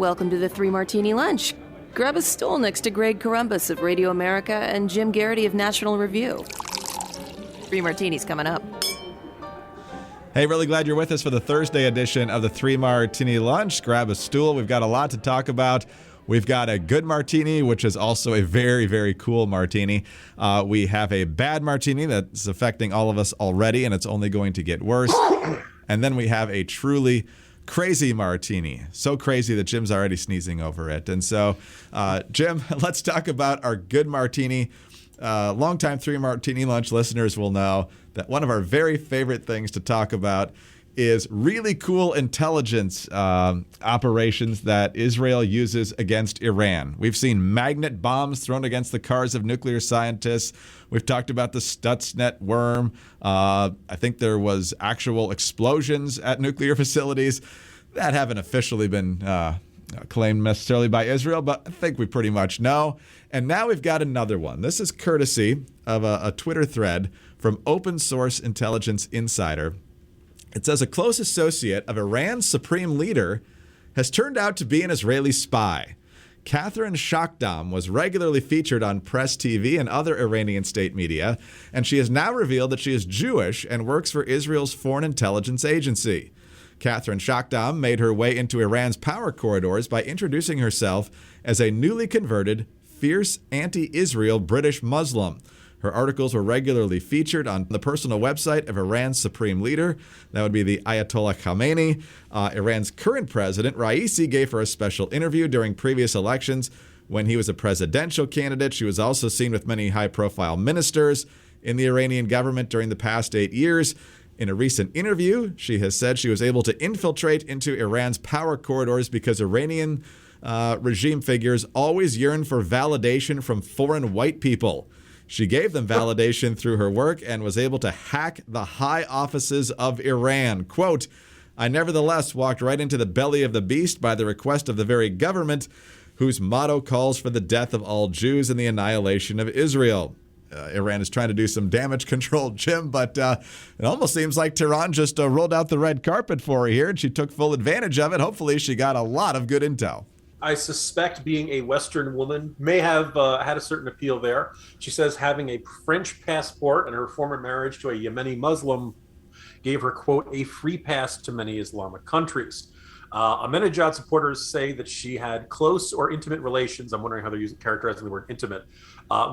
Welcome to the Three Martini Lunch. Grab a stool next to Greg Columbus of Radio America and Jim Garrity of National Review. Three martinis coming up. Hey, really glad you're with us for the Thursday edition of the Three Martini Lunch. Grab a stool. We've got a lot to talk about. We've got a good martini, which is also a very, very cool martini. We have a bad martini that's affecting all of us already, and it's only going to get worse. And then we have a truly crazy martini. So crazy that Jim's already sneezing over it. And so, Jim, let's talk about our good martini. Longtime Three Martini Lunch listeners will know that one of our very favorite things to talk about is really cool intelligence operations that Israel uses against Iran. We've seen magnet bombs thrown against the cars of nuclear scientists. We've talked about the Stuxnet worm. I think there was actual explosions at nuclear facilities that haven't officially been claimed necessarily by Israel, but I think we pretty much know. And now we've got another one. This is courtesy of a Twitter thread from Open Source Intelligence Insider. It says a close associate of Iran's supreme leader has turned out to be an Israeli spy. Catherine Shakdam was regularly featured on Press TV and other Iranian state media, and she has now revealed that she is Jewish and works for Israel's Foreign Intelligence Agency. Catherine Shakdam made her way into Iran's power corridors by introducing herself as a newly converted, fierce anti-Israel British Muslim. Her articles were regularly featured on the personal website of Iran's supreme leader. That would be the Ayatollah Khamenei. Iran's current president, Raisi, gave her a special interview during previous elections when he was a presidential candidate. She was also seen with many high-profile ministers in the Iranian government during the past 8 years. In a recent interview, she has said she was able to infiltrate into Iran's power corridors because Iranian regime figures always yearn for validation from foreign white people. She gave them validation through her work and was able to hack the high offices of Iran. Quote, I nevertheless walked right into the belly of the beast by the request of the very government whose motto calls for the death of all Jews and the annihilation of Israel. Iran is trying to do some damage control, Jim, but it almost seems like Tehran just rolled out the red carpet for her here, and she took full advantage of it. Hopefully she got a lot of good intel. I suspect being a Western woman may have had a certain appeal there. She says having a French passport and her former marriage to a Yemeni Muslim gave her, quote, a free pass to many Islamic countries. Ahmadinejad supporters say that she had close or intimate relations, I'm wondering how they're characterizing the word intimate,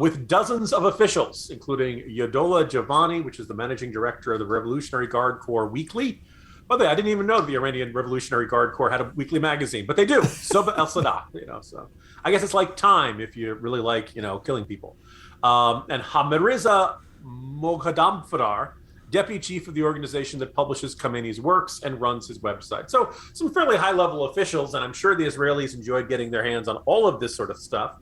with dozens of officials, including Yodola Javani, which is the managing director of the Revolutionary Guard Corps Weekly. By the way, I didn't even know the Iranian Revolutionary Guard Corps had a weekly magazine, but they do. Subh al-Sadah, so I guess it's like Time if you really like, killing people. And Hamiriza Moghadamfar, deputy chief of the organization that publishes Khamenei's works and runs his website. So some fairly high-level officials, and I'm sure the Israelis enjoyed getting their hands on all of this sort of stuff.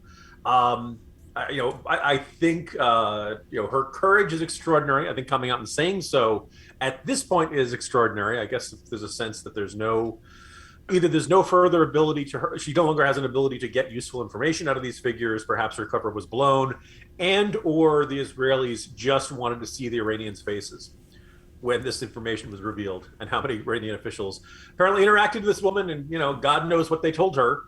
I think her courage is extraordinary. I think coming out and saying so at this point is extraordinary. I guess if there's a sense that there's no further ability to her. She no longer has an ability to get useful information out of these figures. Perhaps her cover was blown, and or the Israelis just wanted to see the Iranians' faces when this information was revealed, and how many Iranian officials apparently interacted with this woman, and God knows what they told her.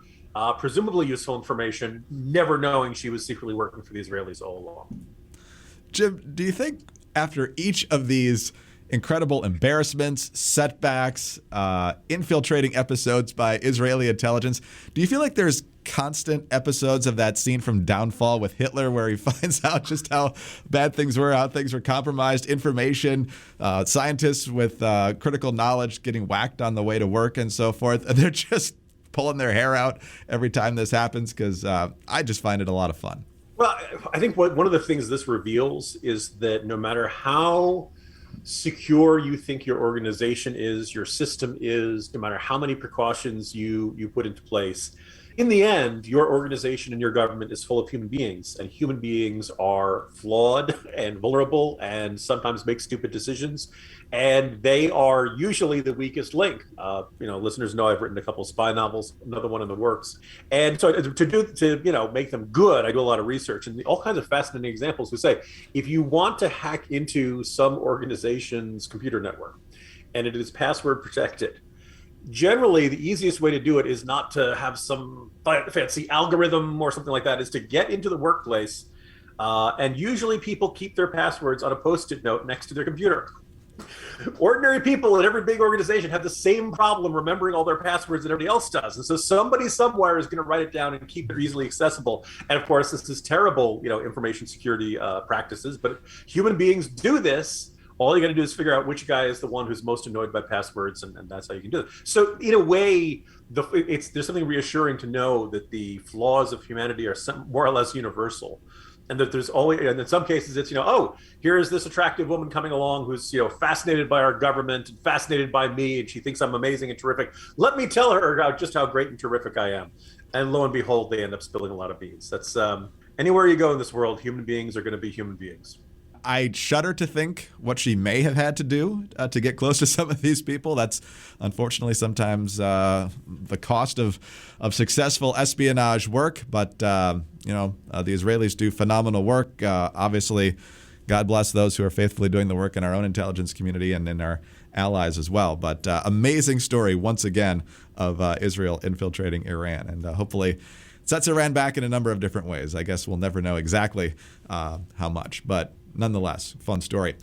Presumably useful information, never knowing she was secretly working for the Israelis all along. Jim, do you think after each of these incredible embarrassments, setbacks, infiltrating episodes by Israeli intelligence, do you feel like there's constant episodes of that scene from Downfall with Hitler where he finds out just how bad things were, how things were compromised, information, scientists with critical knowledge getting whacked on the way to work and so forth, and they're just pulling their hair out every time this happens? Because I just find it a lot of fun. Well, I think one of the things this reveals is that no matter how secure you think your organization is, your system is, no matter how many precautions you put into place, in the end, your organization and your government is full of human beings, and human beings are flawed and vulnerable and sometimes make stupid decisions. And they are usually the weakest link. Listeners know I've written a couple of spy novels, another one in the works. And so to make them good, I do a lot of research, and all kinds of fascinating examples who say, if you want to hack into some organization's computer network and it is password protected, Generally, the easiest way to do it is not to have some fancy algorithm or something like that, is to get into the workplace. And usually people keep their passwords on a Post-it note next to their computer. Ordinary people in every big organization have the same problem remembering all their passwords that everybody else does. And so somebody somewhere is going to write it down and keep it easily accessible. And of course, this is terrible, information security practices, but human beings do this. All you got to do is figure out which guy is the one who's most annoyed by passwords, and that's how you can do it. So in a way, there's something reassuring to know that the flaws of humanity are more or less universal. And that there's always, and in some cases it's, here is this attractive woman coming along who's, fascinated by our government and fascinated by me, and she thinks I'm amazing and terrific. Let me tell her just how great and terrific I am. And lo and behold, they end up spilling a lot of beans. That's anywhere you go in this world, human beings are going to be human beings. I shudder to think what she may have had to do to get close to some of these people. That's unfortunately sometimes the cost of successful espionage work. But, the Israelis do phenomenal work. Obviously, God bless those who are faithfully doing the work in our own intelligence community and in our allies as well. But amazing story, once again, of Israel infiltrating Iran. And hopefully sets Iran back in a number of different ways. I guess we'll never know exactly how much. But nonetheless, fun story.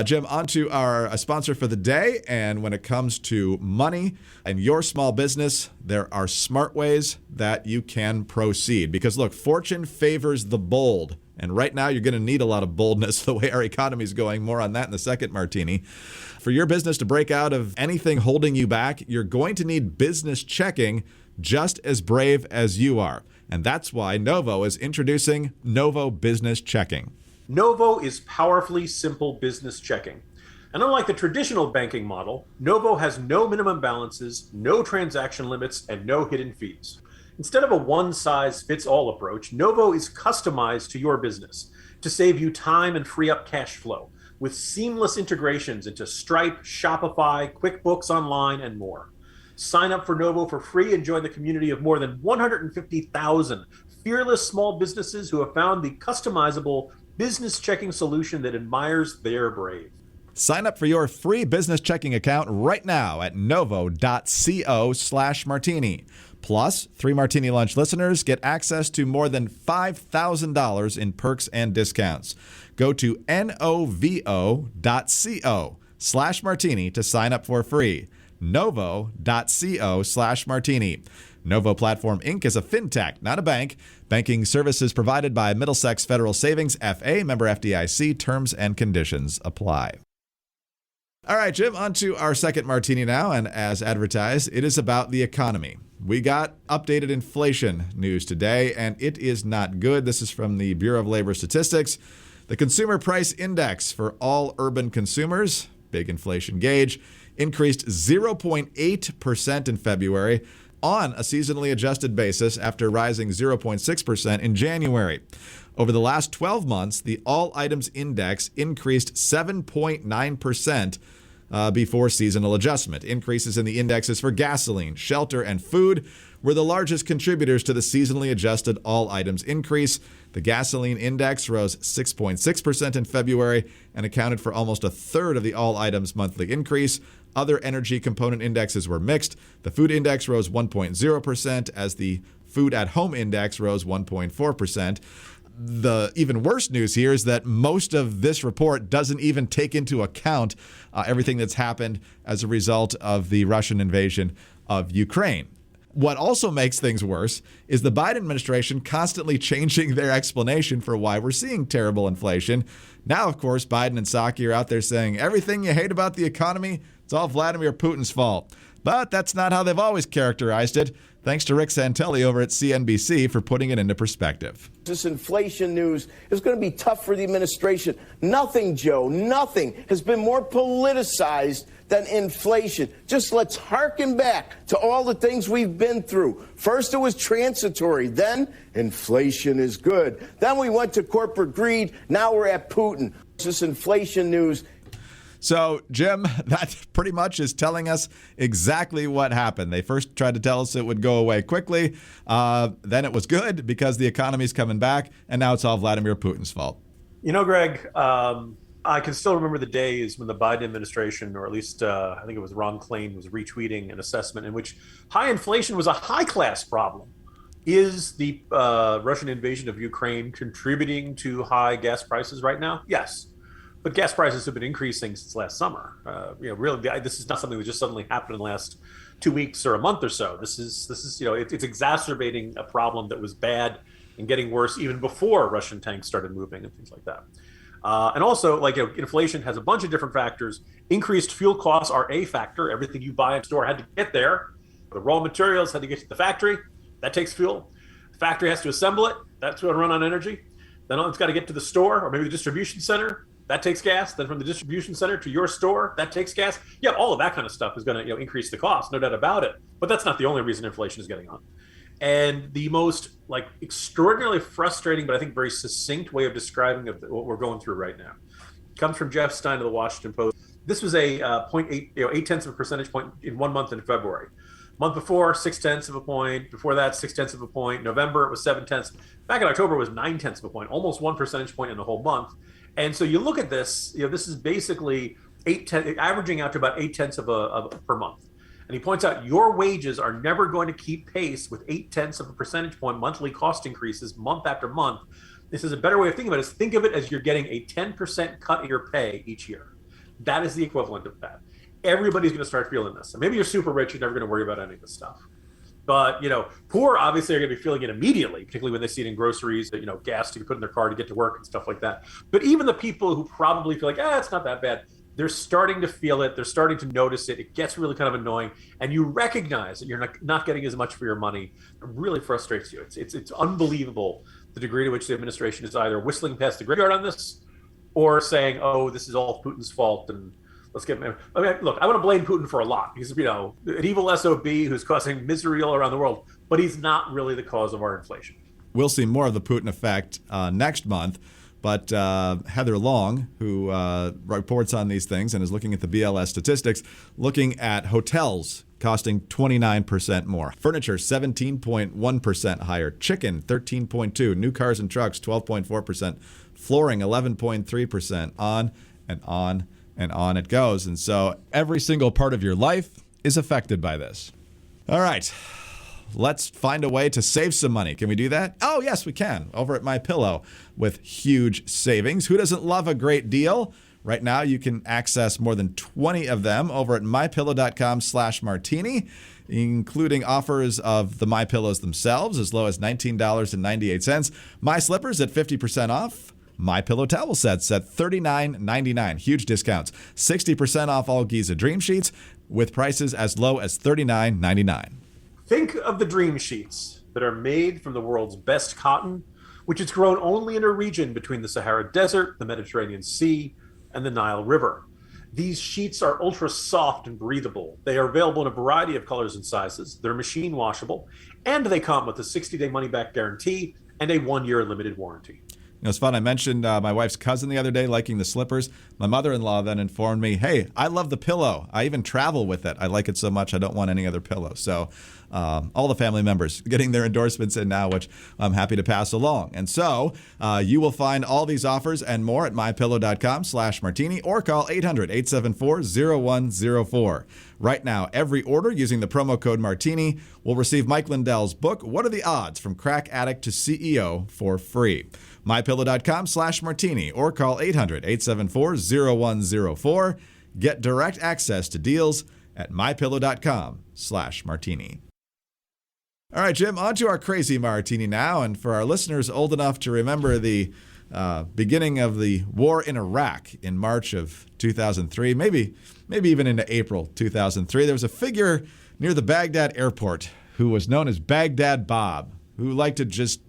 Jim, on to our sponsor for the day. And when it comes to money and your small business, there are smart ways that you can proceed. Because look, fortune favors the bold. And right now, you're going to need a lot of boldness the way our economy is going. More on that in the second martini. For your business to break out of anything holding you back, you're going to need business checking just as brave as you are. And that's why Novo is introducing Novo Business Checking. Novo is powerfully simple business checking. And unlike the traditional banking model, Novo has no minimum balances, no transaction limits, and no hidden fees. Instead of a one-size-fits-all approach, Novo is customized to your business to save you time and free up cash flow with seamless integrations into Stripe, Shopify, QuickBooks Online, and more. Sign up for Novo for free and join the community of more than 150,000 fearless small businesses who have found the customizable business checking solution that admires their brave. Sign up for your free business checking account right now at novo.co/martini. Plus, 3 Martini Lunch listeners get access to more than $5,000 in perks and discounts. Go to novo.co/martini to sign up for free. novo.co/martini. Novo Platform Inc. is a fintech, not a bank. Banking services provided by Middlesex Federal Savings, FA, member FDIC. Terms and conditions apply. All right, Jim, on to our second martini now. And as advertised, it is about the economy. We got updated inflation news today, and it is not good. This is from the Bureau of Labor Statistics. The Consumer Price Index for all urban consumers, big inflation gauge, increased 0.8% in February on a seasonally adjusted basis after rising 0.6% in January. Over the last 12 months, the all items index increased 7.9% before seasonal adjustment. Increases in the indexes for gasoline, shelter, and food were the largest contributors to the seasonally adjusted all items increase. The gasoline index rose 6.6% in February and accounted for almost a third of the all items monthly increase. Other energy component indexes were mixed. The food index rose 1.0% as the food at home index rose 1.4%. The even worse news here is that most of this report doesn't even take into account everything that's happened as a result of the Russian invasion of Ukraine. What also makes things worse is the Biden administration constantly changing their explanation for why we're seeing terrible inflation. Now, of course, Biden and Psaki are out there saying everything you hate about the economy, it's all Vladimir Putin's fault. But that's not how they've always characterized it. Thanks to Rick Santelli over at CNBC for putting it into perspective. This inflation news is going to be tough for the administration. Nothing, Joe, nothing has been more politicized than inflation. Just let's hearken back to all the things we've been through. First, it was transitory. Then, inflation is good. Then we went to corporate greed. Now we're at Putin. This inflation news. So, Jim, that pretty much is telling us exactly what happened. They first tried to tell us it would go away quickly. Then it was good because the economy's coming back. And now it's all Vladimir Putin's fault. You know, Greg, I I can still remember the days when the Biden administration, or at least I think it was Ron Klain, was retweeting an assessment in which high inflation was a high-class problem. Is the Russian invasion of Ukraine contributing to high gas prices right now? Yes. But gas prices have been increasing since last summer. Really, this is not something that just suddenly happened in the last 2 weeks or a month or so. This is it's exacerbating a problem that was bad and getting worse even before Russian tanks started moving and things like that. And also, inflation has a bunch of different factors. Increased fuel costs are a factor. Everything you buy in a store had to get there. The raw materials had to get to the factory. That takes fuel. The factory has to assemble it. That's going to run on energy. Then it's got to get to the store or maybe the distribution center. That takes gas. Then from the distribution center to your store, that takes gas. Yeah, all of that kind of stuff is going to increase the cost, no doubt about it. But that's not the only reason inflation is getting on. And the most extraordinarily frustrating, but I think very succinct way of describing what we're going through right now comes from Jeff Stein of the Washington Post. This was a 0.8 of a percentage point in 1 month in February. Month before, 0.6 of a point. Before that, 0.6 of a point. November, it was 0.7. Back in October, it was 0.9 of a point, almost 1 percentage point in the whole month. And so you look at this, this is basically averaging out to about 0.8 per month. And he points out your wages are never going to keep pace with 0.8 of a percentage point monthly cost increases month after month. This is a better way of thinking about it. Is think of it as you're getting a 10% cut in your pay each year. That is the equivalent of that. Everybody's going to start feeling this. And maybe you're super rich, you're never going to worry about any of this stuff. But, poor obviously are going to be feeling it immediately, particularly when they see it in groceries, gas to put in their car to get to work and stuff like that. But even the people who probably feel like, it's not that bad, they're starting to feel it. They're starting to notice it. It gets really kind of annoying. And you recognize that you're not getting as much for your money. It really frustrates you. It's unbelievable the degree to which the administration is either whistling past the graveyard on this or saying, oh, this is all Putin's fault and let's get him. I mean, look, I want to blame Putin for a lot because, an evil SOB who's causing misery all around the world, but he's not really the cause of our inflation. We'll see more of the Putin effect next month. But Heather Long, who reports on these things and is looking at the BLS statistics, looking at hotels costing 29% more. Furniture, 17.1% higher. Chicken, 13.2%. New cars and trucks, 12.4%. Flooring, 11.3%. On and on and on it goes. And so every single part of your life is affected by this. All right. Let's find a way to save some money. Can we do that? Oh, yes, we can. Over at MyPillow with huge savings. Who doesn't love a great deal? Right now, you can access more than 20 of them over at mypillow.com/martini, including offers of the MyPillows themselves as low as $19.98. My slippers at 50% off. MyPillow towel sets at $39.99. Huge discounts. 60% off all Giza Dream Sheets with prices as low as $39.99. Think of the dream sheets that are made from the world's best cotton, which is grown only in a region between the Sahara Desert, the Mediterranean Sea, and the Nile River. These sheets are ultra soft and breathable. They are available in a variety of colors and sizes. They're machine washable, and they come with a 60-day money-back guarantee and a 1-year limited warranty. It's fun. I mentioned my wife's cousin the other day liking the slippers. My mother-in-law then informed me, hey, I love the pillow. I even travel with it. I like it so much I don't want any other pillow. So all the family members getting their endorsements in now, which I'm happy to pass along. And so you will find all these offers and more at mypillow.com/martini or call 800-874-0104. Right now, every order using the promo code Martini will receive Mike Lindell's book, What Are the Odds? From Crack Addict to CEO, for free. mypillow.com/martini or call 800-874-0104. Get direct access to deals at mypillow.com/martini. All right, Jim, on to our crazy martini now. And for our listeners old enough to remember the beginning of the war in Iraq in March of 2003, maybe even into April 2003, there was a figure near the Baghdad airport who was known as Baghdad Bob, who liked to just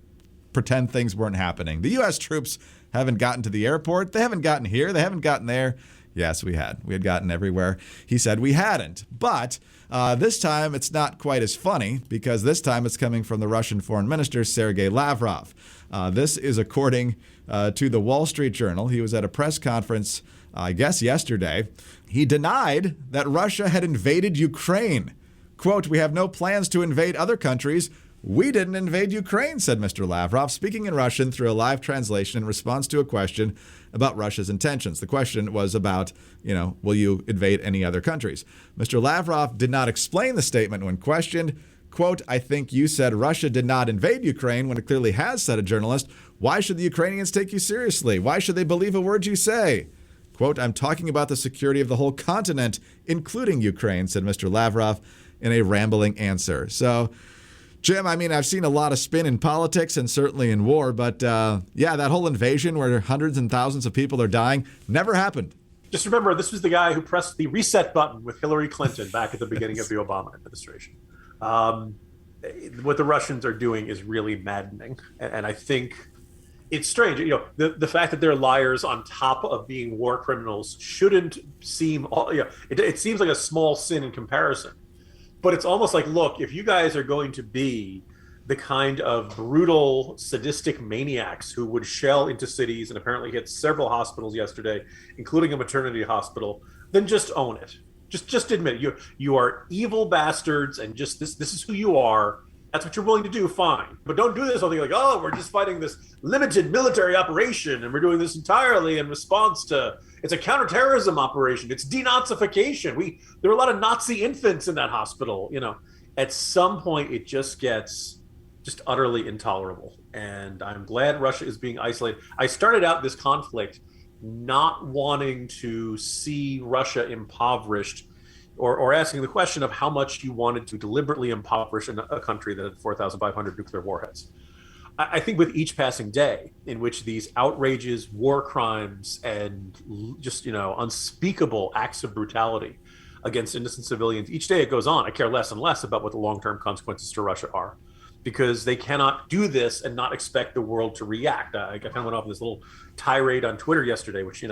pretend things weren't happening. The U.S. troops haven't gotten to the airport. They haven't gotten here. They haven't gotten there. Yes, we had. We had gotten everywhere. He said we hadn't. But this time it's not quite as funny because this time it's coming from the Russian Foreign Minister, Sergey Lavrov. This is according to the Wall Street Journal. He was at a press conference, I guess yesterday. He denied that Russia had invaded Ukraine. Quote, "We have no plans to invade other countries. We didn't invade Ukraine, said Mr. Lavrov, speaking in Russian through a live translation in response to a question about Russia's intentions. The question was about, will you invade any other countries? Mr. Lavrov did not explain the statement when questioned. Quote, I think you said Russia did not invade Ukraine when it clearly has, said a journalist. Why should the Ukrainians take you seriously? Why should they believe a word you say? Quote, I'm talking about the security of the whole continent, including Ukraine, said Mr. Lavrov in a rambling answer. So, Jim, I've seen a lot of spin in politics and certainly in war, but that whole invasion where hundreds and thousands of people are dying never happened. Just remember, this was the guy who pressed the reset button with Hillary Clinton back at the beginning of the Obama administration. What the Russians are doing is really maddening. And I think it's strange. The fact that they're liars on top of being war criminals shouldn't seem, it seems like a small sin in comparison. But it's almost like, look, if you guys are going to be the kind of brutal, sadistic maniacs who would shell into cities and apparently hit several hospitals yesterday, including a maternity hospital, then just own it. Just admit it. You are evil bastards, and just this is who you are. That's what you're willing to do, fine. But don't do this whole thing like, oh, we're just fighting this limited military operation, and we're doing this entirely in response to, it's a counterterrorism operation. It's denazification. There were a lot of Nazi infants in that hospital. At some point, it just gets just utterly intolerable. And I'm glad Russia is being isolated. I started out this conflict not wanting to see Russia impoverished, or asking the question of how much you wanted to deliberately impoverish a country that had 4,500 nuclear warheads. I think with each passing day in which these outrages, war crimes, and just, unspeakable acts of brutality against innocent civilians, each day it goes on, I care less and less about what the long-term consequences to Russia are, because they cannot do this and not expect the world to react. I kind of went off on this little tirade on Twitter yesterday, which,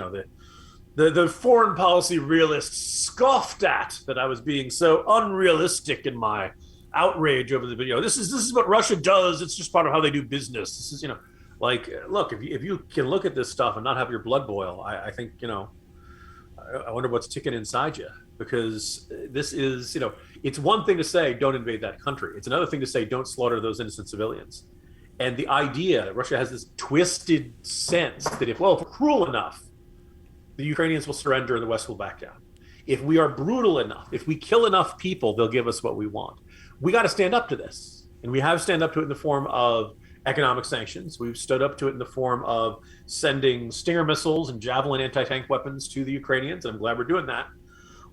the foreign policy realists scoffed at, that I was being so unrealistic in my outrage over the video. This is what Russia does. It's just part of how they do business. This is, look, if you can look at this stuff and not have your blood boil, I think, I wonder what's ticking inside you, because this is, it's one thing to say, don't invade that country. It's another thing to say, don't slaughter those innocent civilians. And the idea that Russia has this twisted sense that if we're cruel enough, the Ukrainians will surrender and the West will back down. If we are brutal enough, if we kill enough people, they'll give us what we want. We got to stand up to this. And we have stand up to it in the form of economic sanctions. We've stood up to it in the form of sending Stinger missiles and Javelin anti-tank weapons to the Ukrainians. And I'm glad we're doing that.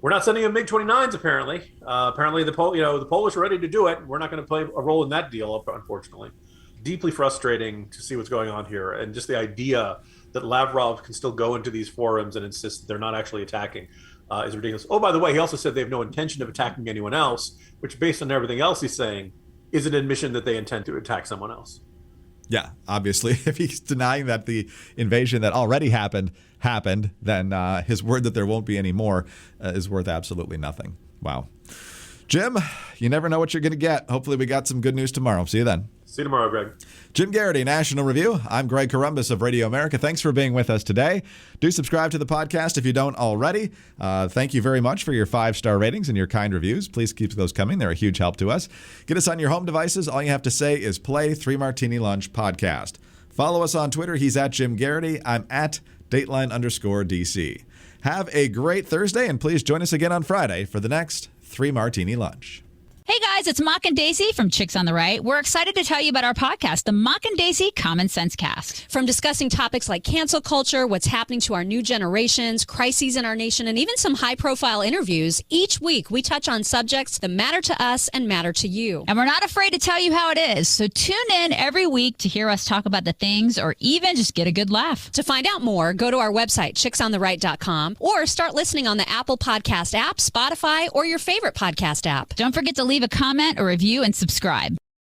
We're not sending them MiG-29s, apparently. Apparently, the Polish are ready to do it. We're not going to play a role in that deal, unfortunately. Deeply frustrating to see what's going on here. And just the idea that Lavrov can still go into these forums and insist that they're not actually attacking is ridiculous. Oh, by the way, he also said they have no intention of attacking anyone else, which, based on everything else he's saying, is an admission that they intend to attack someone else. Yeah, obviously, if he's denying that the invasion that already happened, then his word that there won't be any more is worth absolutely nothing. Wow. Jim, you never know what you're going to get. Hopefully we got some good news tomorrow. See you then. See you tomorrow, Greg. Jim Garrity, National Review. I'm Greg Corombos of Radio America. Thanks for being with us today. Do subscribe to the podcast if you don't already. Thank you very much for your 5-star ratings and your kind reviews. Please keep those coming. They're a huge help to us. Get us on your home devices. All you have to say is play 3 Martini Lunch podcast. Follow us on Twitter. He's at Jim Garrity. I'm at Dateline_DC. Have a great Thursday, and please join us again on Friday for the next 3 Martini Lunch. Hey guys, it's Mock and Daisy from Chicks on the Right. We're excited to tell you about our podcast, the Mock and Daisy Common Sense Cast. From discussing topics like cancel culture, what's happening to our new generations, crises in our nation, and even some high-profile interviews, each week we touch on subjects that matter to us and matter to you. And we're not afraid to tell you how it is, so tune in every week to hear us talk about the things or even just get a good laugh. To find out more, go to our website, chicksontheright.com, or start listening on the Apple Podcast app, Spotify, or your favorite podcast app. Don't forget to leave a comment or review and subscribe.